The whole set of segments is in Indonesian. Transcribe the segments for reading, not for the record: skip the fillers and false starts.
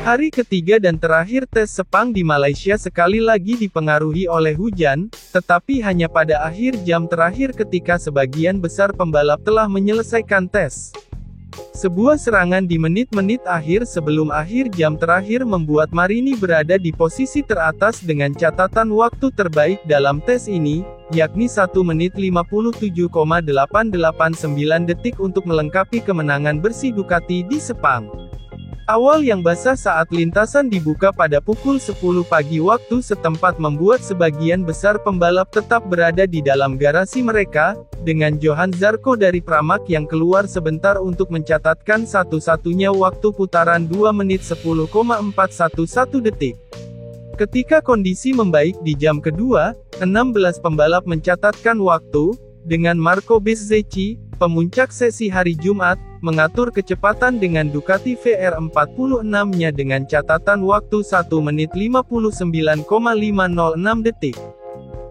Hari ketiga dan terakhir tes Sepang di Malaysia sekali lagi dipengaruhi oleh hujan, tetapi hanya pada akhir jam terakhir ketika sebagian besar pembalap telah menyelesaikan tes. Sebuah serangan di menit-menit akhir sebelum akhir jam terakhir membuat Marini berada di posisi teratas dengan catatan waktu terbaik dalam tes ini, yakni 1 menit 57,889 detik untuk melengkapi kemenangan bersih Ducati di Sepang. Awal yang basah saat lintasan dibuka pada pukul 10 pagi waktu setempat membuat sebagian besar pembalap tetap berada di dalam garasi mereka, dengan Johan Zarco dari Pramac yang keluar sebentar untuk mencatatkan satu-satunya waktu putaran 2 menit 10,411 detik. Ketika kondisi membaik di jam kedua, 16 pembalap mencatatkan waktu, dengan Marco Bezzecchi, pemuncak sesi hari Jumat, mengatur kecepatan dengan Ducati VR46-nya dengan catatan waktu 1 menit 59,506 detik.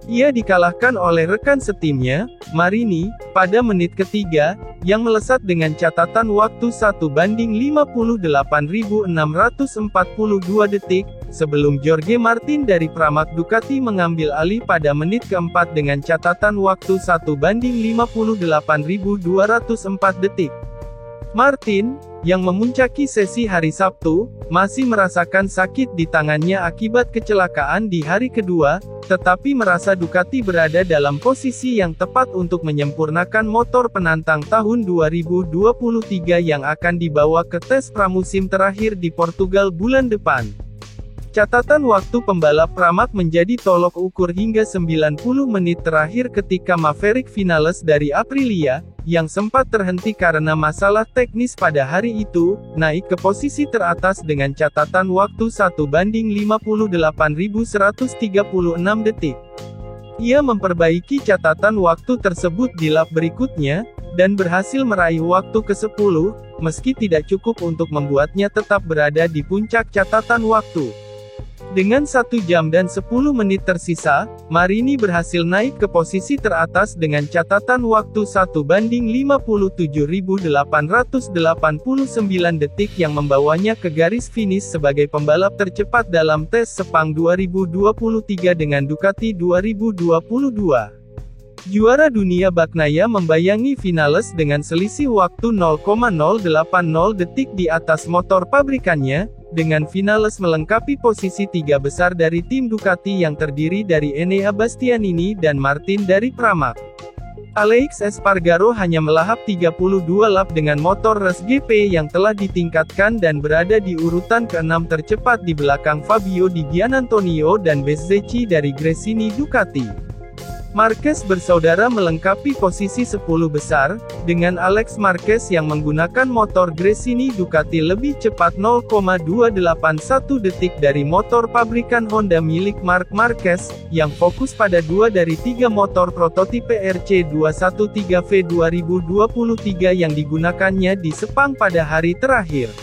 Ia dikalahkan oleh rekan setimnya, Marini, pada menit ketiga, yang melesat dengan catatan waktu 1:58.642 detik, sebelum Jorge Martin dari Pramac Ducati mengambil alih pada menit keempat dengan catatan waktu 1:58.204 detik. Martin, yang memuncaki sesi hari Sabtu, masih merasakan sakit di tangannya akibat kecelakaan di hari kedua, tetapi merasa Ducati berada dalam posisi yang tepat untuk menyempurnakan motor penantang tahun 2023 yang akan dibawa ke tes pramusim terakhir di Portugal bulan depan. Catatan waktu pembalap Pramac menjadi tolok ukur hingga 90 menit terakhir ketika Maverick Vinales dari Aprilia, yang sempat terhenti karena masalah teknis pada hari itu, naik ke posisi teratas dengan catatan waktu 1:58.136 detik. Ia memperbaiki catatan waktu tersebut di lap berikutnya, dan berhasil meraih waktu ke-10, meski tidak cukup untuk membuatnya tetap berada di puncak catatan waktu. Dengan 1 jam dan 10 menit tersisa, Marini berhasil naik ke posisi teratas dengan catatan waktu 1:57.889 detik yang membawanya ke garis finish sebagai pembalap tercepat dalam tes Sepang 2023 dengan Ducati 2022. Juara dunia Bagnaia membayangi Vinales dengan selisih waktu 0,080 detik di atas motor pabrikannya, dengan Vinales melengkapi posisi 3 besar dari tim Ducati yang terdiri dari Enea Bastianini dan Martin dari Pramac. Aleix Espargaro hanya melahap 32 lap dengan motor Res GP yang telah ditingkatkan dan berada di urutan ke-6 tercepat di belakang Fabio Di Giannantonio dan Bezzecchi dari Gresini Ducati. Marquez bersaudara melengkapi posisi 10 besar, dengan Alex Marquez yang menggunakan motor Gresini Ducati lebih cepat 0,281 detik dari motor pabrikan Honda milik Marc Marquez, yang fokus pada 2 dari 3 motor prototipe RC213V 2023 yang digunakannya di Sepang pada hari terakhir.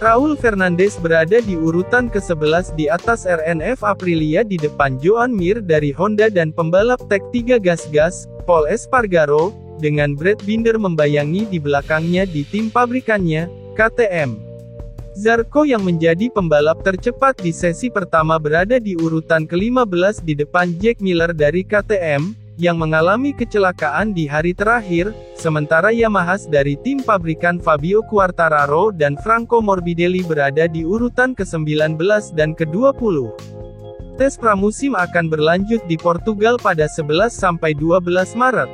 Raul Fernandez berada di urutan ke-11 di atas RNF Aprilia di depan Joan Mir dari Honda dan pembalap Tech 3 Gas-Gas, Pol Espargaro, dengan Brad Binder membayangi di belakangnya di tim pabrikannya, KTM. Zarco yang menjadi pembalap tercepat di sesi pertama berada di urutan ke-15 di depan Jack Miller dari KTM, yang mengalami kecelakaan di hari terakhir, sementara Yamaha dari tim pabrikan Fabio Quartararo dan Franco Morbidelli berada di urutan ke-19 dan ke-20. Tes pramusim akan berlanjut di Portugal pada 11-12 Maret.